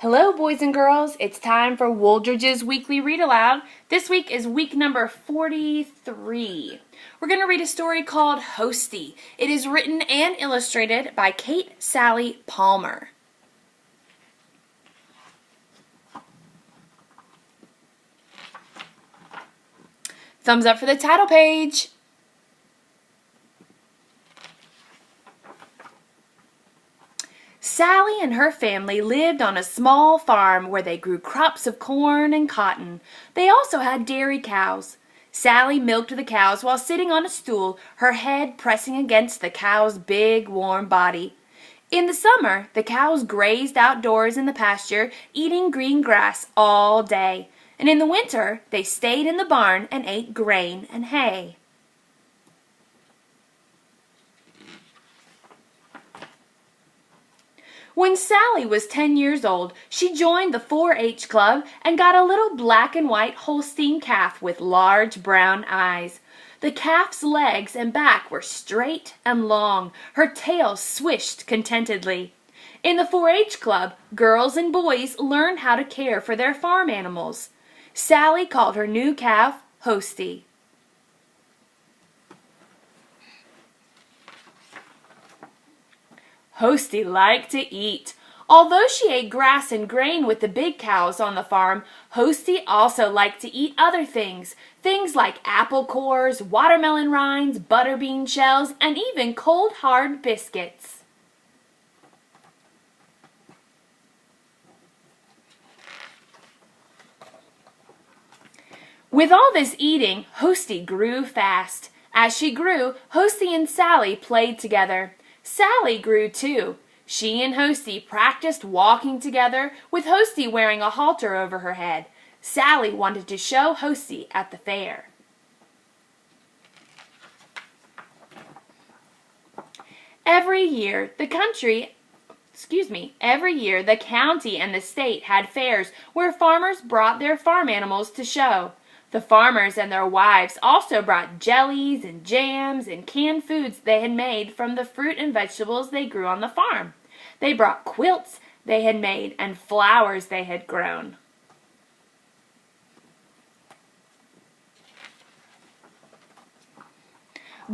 Hello, boys and girls. It's time for Wooldridge's Weekly Read Aloud. This week is week number 43. We're going to read a story called Hosty. It is written and illustrated by Kate Salley Palmer. Thumbs up for the title page. Sally and her family lived on a small farm where they grew crops of corn and cotton. They also had dairy cows. Sally milked the cows while sitting on a stool, her head pressing against the cow's big, warm body. In the summer, the cows grazed outdoors in the pasture, eating green grass all day. And in the winter, they stayed in the barn and ate grain and hay. When Sally was 10 years old, she joined the 4-H club and got a little black and white Holstein calf with large brown eyes. The calf's legs and back were straight and long. Her tail swished contentedly. In the 4-H club, girls and boys learned how to care for their farm animals. Sally called her new calf Hosty. Hosty liked to eat. Although she ate grass and grain with the big cows on the farm, Hosty also liked to eat other things. Things like apple cores, watermelon rinds, butterbean shells, and even cold hard biscuits. With all this eating, Hosty grew fast. As she grew, Hosty and Sally played together. Sally grew too. She and Hosty practiced walking together, with Hosty wearing a halter over her head. Sally wanted to show Hosty at the fair. Every year, the county and the state had fairs where farmers brought their farm animals to show. The farmers and their wives also brought jellies and jams and canned foods they had made from the fruit and vegetables they grew on the farm. They brought quilts they had made and flowers they had grown.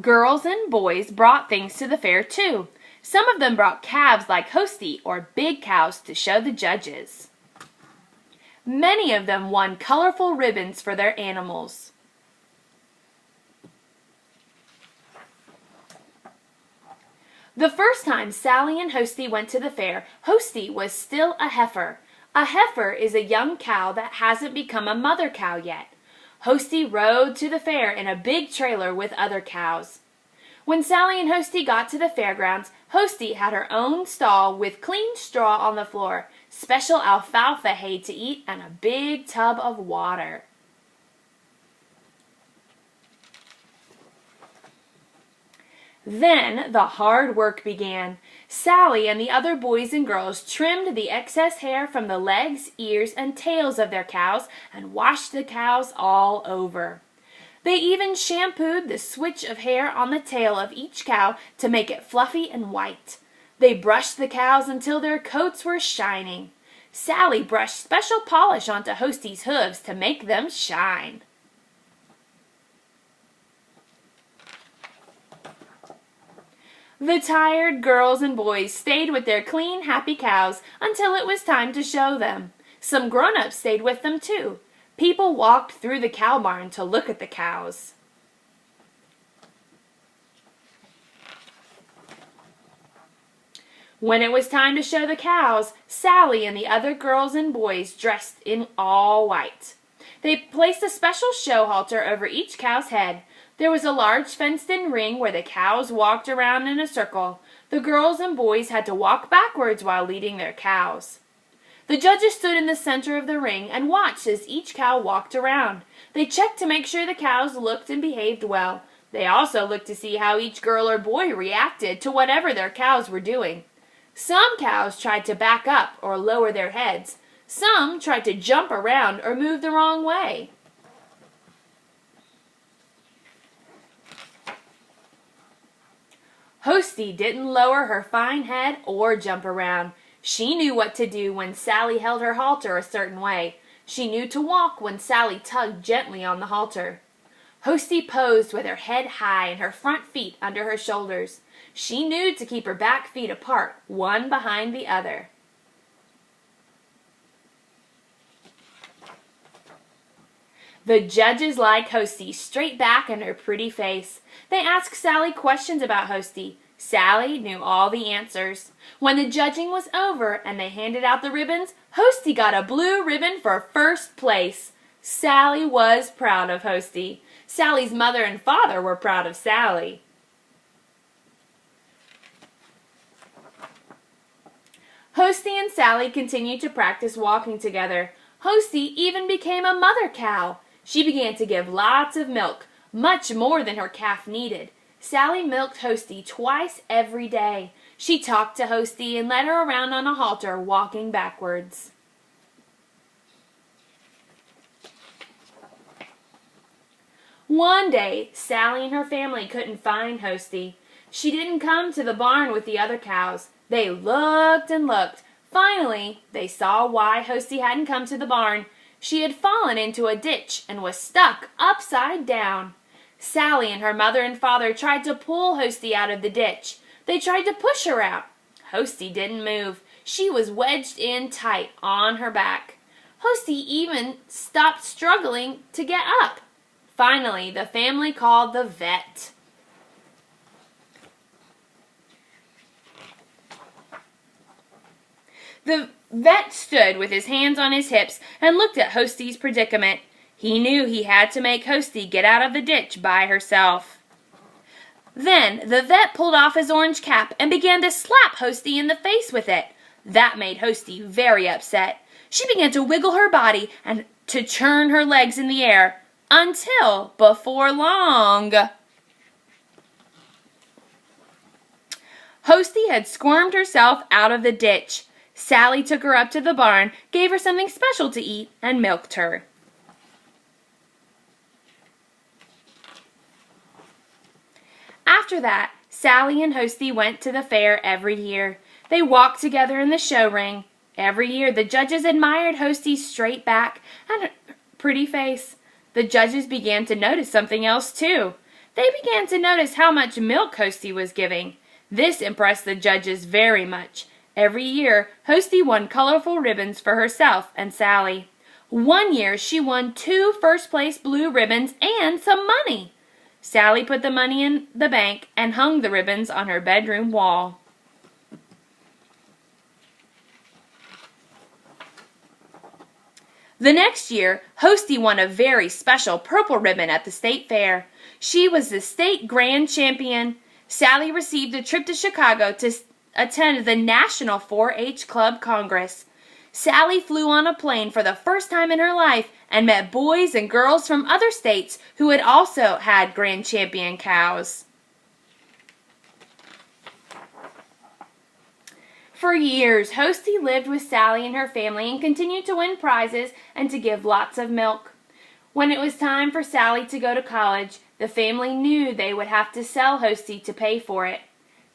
Girls and boys brought things to the fair too. Some of them brought calves like Hosty or big cows to show the judges. Many of them won colorful ribbons for their animals. The first time Sally and Hosty went to the fair, Hosty was still a heifer. A heifer is a young cow that hasn't become a mother cow yet. Hosty rode to the fair in a big trailer with other cows. When Sally and Hosty got to the fairgrounds, Hosty had her own stall with clean straw on the floor, special alfalfa hay to eat, and a big tub of water. Then the hard work began. Sally and the other boys and girls trimmed the excess hair from the legs, ears, and tails of their cows and washed the cows all over. They even shampooed the switch of hair on the tail of each cow to make it fluffy and white. They brushed the cows until their coats were shining. Sally brushed special polish onto Hosty's hooves to make them shine. The tired girls and boys stayed with their clean, happy cows until it was time to show them. Some grown-ups stayed with them too. People walked through the cow barn to look at the cows. When it was time to show the cows, Sally and the other girls and boys dressed in all white. They placed a special show halter over each cow's head. There was a large fenced-in ring where the cows walked around in a circle. The girls and boys had to walk backwards while leading their cows. The judges stood in the center of the ring and watched as each cow walked around. They checked to make sure the cows looked and behaved well. They also looked to see how each girl or boy reacted to whatever their cows were doing. Some cows tried to back up or lower their heads. Some tried to jump around or move the wrong way. Hosty didn't lower her fine head or jump around. She knew what to do when Salley held her halter a certain way. She knew to walk when Salley tugged gently on the halter. Hosty posed with her head high and her front feet under her shoulders. She knew to keep her back feet apart, one behind the other. The judges liked Hosty straight back and her pretty face. They asked Salley questions about Hosty. Salley knew all the answers. When the judging was over and they handed out the ribbons, Hosty got a blue ribbon for first place. Salley was proud of Hosty. Sally's mother and father were proud of Salley. Hosty and Salley continued to practice walking together. Hosty even became a mother cow. She began to give lots of milk, much more than her calf needed. Salley milked Hosty twice every day. She talked to Hosty and led her around on a halter, walking backwards. One day, Salley and her family couldn't find Hosty. She didn't come to the barn with the other cows. They looked and looked. Finally, they saw why Hosty hadn't come to the barn. She had fallen into a ditch and was stuck upside down. Salley and her mother and father tried to pull Hosty out of the ditch. They tried to push her out. Hosty didn't move. She was wedged in tight on her back. Hosty even stopped struggling to get up. Finally, the family called the vet. The vet stood with his hands on his hips and looked at Hosty's predicament. He knew he had to make Hosty get out of the ditch by herself. Then the vet pulled off his orange cap and began to slap Hosty in the face with it. That made Hosty very upset. She began to wiggle her body and to turn her legs in the air until, before long, Hosty had squirmed herself out of the ditch. Salley took her up to the barn, gave her something special to eat, and milked her. After that, Salley and Hosty went to the fair every year. They walked together in the show ring. Every year, the judges admired Hosty's straight back and her pretty face. The judges began to notice something else, too. They began to notice how much milk Hosty was giving. This impressed the judges very much. Every year, Hosty won colorful ribbons for herself and Salley. One year, she won 2 first-place blue ribbons and some money. Salley put the money in the bank and hung the ribbons on her bedroom wall. The next year, Hosty won a very special purple ribbon at the state fair. She was the state grand champion. Salley received a trip to Chicago to attend the National 4-H Club Congress. Salley flew on a plane for the first time in her life and met boys and girls from other states who had also had grand champion cows. For years, Hosty lived with Salley and her family and continued to win prizes and to give lots of milk. When it was time for Salley to go to college, the family knew they would have to sell Hosty to pay for it.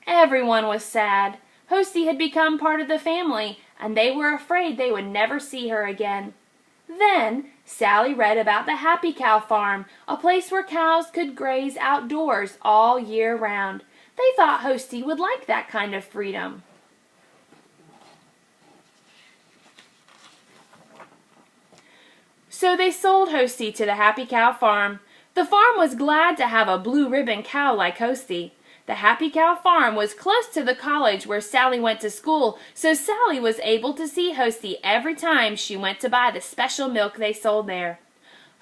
Everyone was sad. Hosty had become part of the family, and they were afraid they would never see her again. Then, Salley read about the Happy Cow Farm, a place where cows could graze outdoors all year round. They thought Hosty would like that kind of freedom. So they sold Hosty to the Happy Cow Farm. The farm was glad to have a blue ribbon cow like Hosty. The Happy Cow Farm was close to the college where Salley went to school, so Salley was able to see Hosty every time she went to buy the special milk they sold there.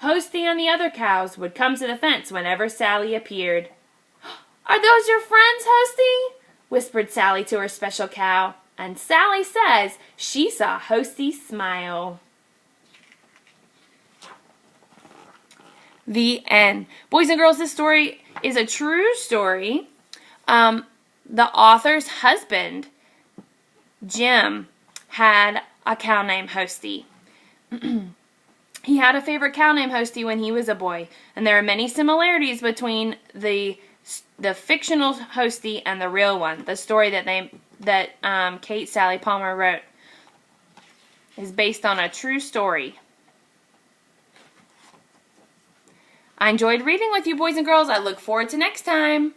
Hosty and the other cows would come to the fence whenever Salley appeared. "Are those your friends, Hosty?" whispered Salley to her special cow, and Salley says she saw Hosty smile. The end. Boys and girls, this story is a true story. The author's husband, Jim, had a cow named Hosty. He had a favorite cow named Hosty when he was a boy, and there are many similarities between the fictional Hosty and the real one, the story that they that Kate Salley Palmer wrote is based on a true story. I enjoyed reading with you, boys and girls. I look forward to next time.